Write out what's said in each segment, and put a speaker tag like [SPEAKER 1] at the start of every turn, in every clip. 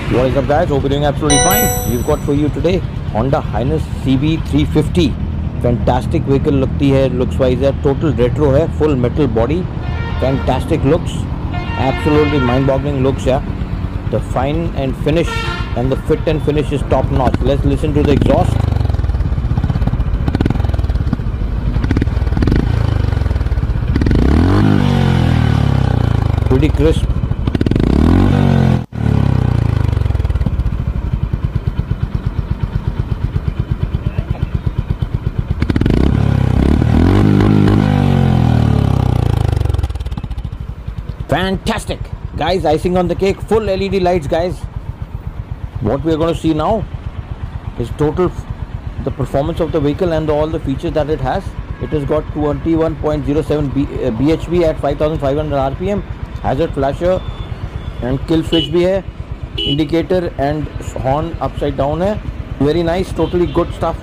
[SPEAKER 1] What is up guys, hope you're doing absolutely fine. We've got for you today Honda Highness CB350. Fantastic vehicle लगती है, looks wise है, total retro है, full metal body, fantastic looks, absolutely mind-boggling looks yeah. The fine and finish and the fit and finish is top notch. Let's listen to the exhaust. Pretty crisp. Fantastic guys, icing on the cake, full LED lights guys. What we are going to see now is total the performance of the vehicle and all the features that it has. It has got 21.07 bhp at 5500 rpm, hazard flasher and kill switch bhi hai, indicator and horn upside down hai. Very nice, totally good stuff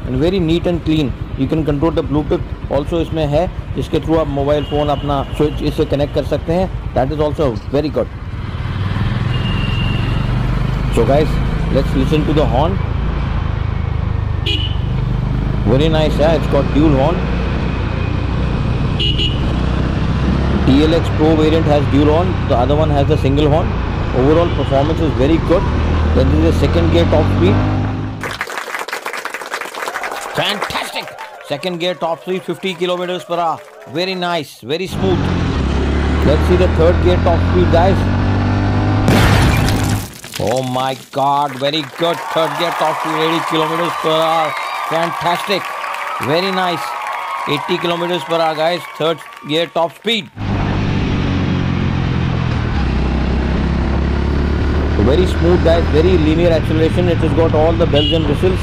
[SPEAKER 1] and very neat and clean. You can control the Bluetooth also इसमें है, जिसके through आप mobile phone अपना switch इससे connect कर सकते हैं. That is also very good. So guys, let's listen to the horn. Very nice, yeah. It's got dual horn. DLX Pro variant has dual horn. The other one has the single horn. Overall performance is very good. Then there is a second gear top speed. Fantastic. Second gear top speed 50 kilometers per hour. Very nice, very smooth. Let's see the third gear top speed guys. Oh my god, very good. Third gear top speed 80 kilometers per hour. Fantastic, very nice. 80 kilometers per hour guys, third gear top speed. Very smooth guys, very linear acceleration. It has got all the bells and whistles.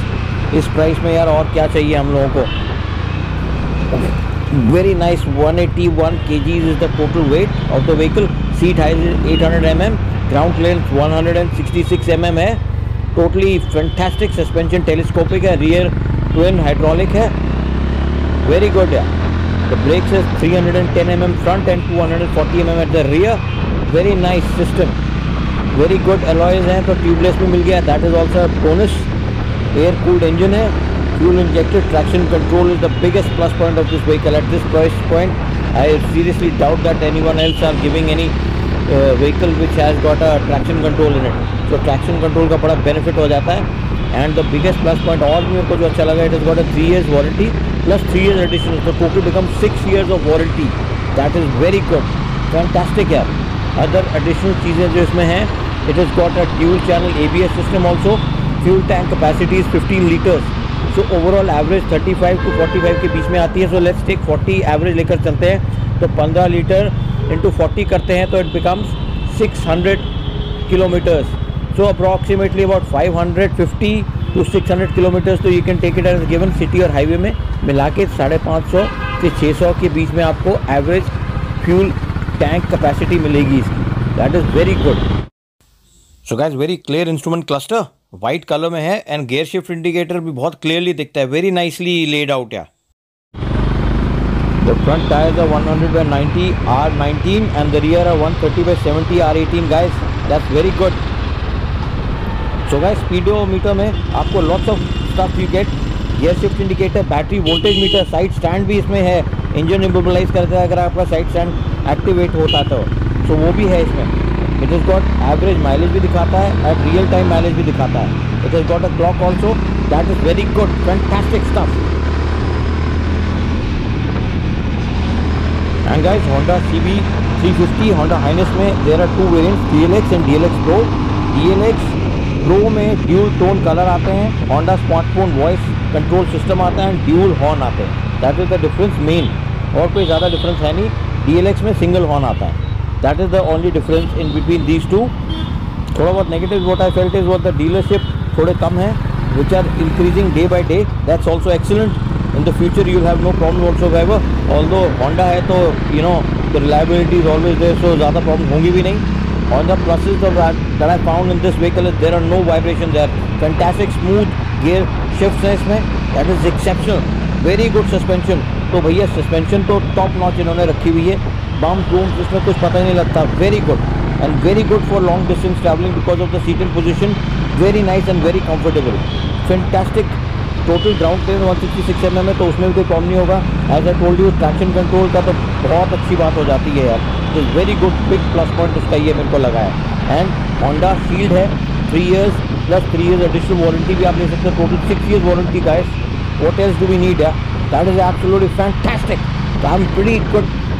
[SPEAKER 1] इस price में यार और क्या चाहिए हम लोगों को. Very nice, 181 kgs is the total weight of the vehicle. Seat height is 800 mm, ground clearance 166 mm है. Totally fantastic suspension, telescopic है, rear twin hydraulic है. Very good है. The brakes is 310 mm front and 240 mm at the rear. Very nice system. Very good alloys हैं, तो tubeless भी मिल गया. That is also a bonus. Air cooled engine है, fuel injected, traction control is the biggest plus point of this vehicle. At this price point I seriously doubt that anyone else are giving any vehicle which has got a traction control in it. So traction control का बड़ा benefit हो जाता है. And the biggest plus point और मेरे को जो अच्छा लगा, it has got a 3 years warranty plus 3 years additional, so total becomes 6 years of warranty. That is very good, fantastic यार. Other additional चीज़ें जो इसमें हैं, it has got a dual channel ABS system also. Fuel tank capacity is 15 liters. So overall average 35 to 45 के बीच में आती है. So let's take 40 average लेकर चलते हैं, तो 15 लीटर into 40 करते हैं, तो it becomes 600 kilometers. So approximately about 550 to 600 kilometers. तो you can take it as a given. city और highway में मिला के 550 से 600 के बीच में आपको average fuel tank capacity मिलेगी इसकी. That is very good. So guys, very clear instrument cluster. White colour में है एंड गेयर शिफ्ट इंडिकेटर भी बहुत क्लियरली दिखता है. वेरी नाइसली लेड आउट या. The front tyres are 100/90 R19 and the rear are 130/70 R18 guys. That's very good. So guys, speedometer में आपको lots of stuff you get. Gear shift indicator, battery voltage meter, side stand भी इसमें है. Engine immobilise करता है अगर आपका side stand activate होता तो वो भी है इसमें. It has got average mileage भी दिखाता है, at real time mileage भी दिखाता है. It has got a clock also. That is very good, fantastic stuff. And guys, Honda CB350 Honda Highness में there are two variants, DLX and DLX Pro. DLX Pro में dual tone color आते हैं, Honda smartphone voice control system आता है, dual horn आते हैं. That is the difference main. और कोई ज़्यादा difference है नहीं. DLX में single horn आता है. That is the only difference in between these two. थोड़ा बहुत negative what I felt is what the dealership थोड़े कम हैं, which are increasing day by day. That's also excellent. In the future you will have no problem whatsoever. Although Honda है तो you know the reliability is always there, so ज़्यादा problem होंगी भी नहीं. On the pluses that I found in this vehicle is there are no vibrations there. Fantastic smooth gear shifts हैं इसमें. That is exceptional. Very good suspension. तो भैया suspension तो top notch इन्होंने रखी हुई है. बम बूम इसमें कुछ पता ही नहीं लगता. Very good. and very good for long distance traveling because of the seating position. Very nice and very comfortable. Fantastic. Total ground clearance 166 mm है, तो उसमें भी कोई प्रॉब्लम नहीं होगा. As I told you, traction control का तो बहुत अच्छी बात हो जाती है यार. तो very good big plus point उसका ये मेरे को लगा है. एंड होंडा शील्ड है 3 years plus 3 years additional warranty भी आप ले सकते हो. Total 6 years warranty guys. What else do we need? That is absolutely fantastic. So I'm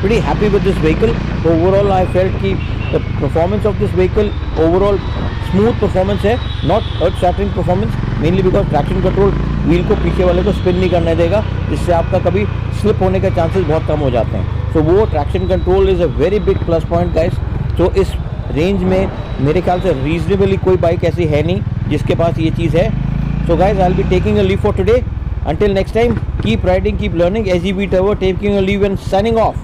[SPEAKER 1] pretty happy with this vehicle. So overall I felt कि the performance of this vehicle overall smooth performance है, not earth shattering performance, mainly because traction control wheel को पीछे वाले को spin नहीं करने देगा, जिससे आपका कभी slip होने के chances बहुत कम हो जाते हैं. So वो traction control is a very big plus point guys. So इस रेंज में मेरे ख्याल से reasonably कोई बाइक ऐसी है नहीं जिसके पास ये चीज़ है. So guys, I'll be taking a leave for today. Until next time, keep riding, keep learning. SGB Turbo taking a leave and signing off.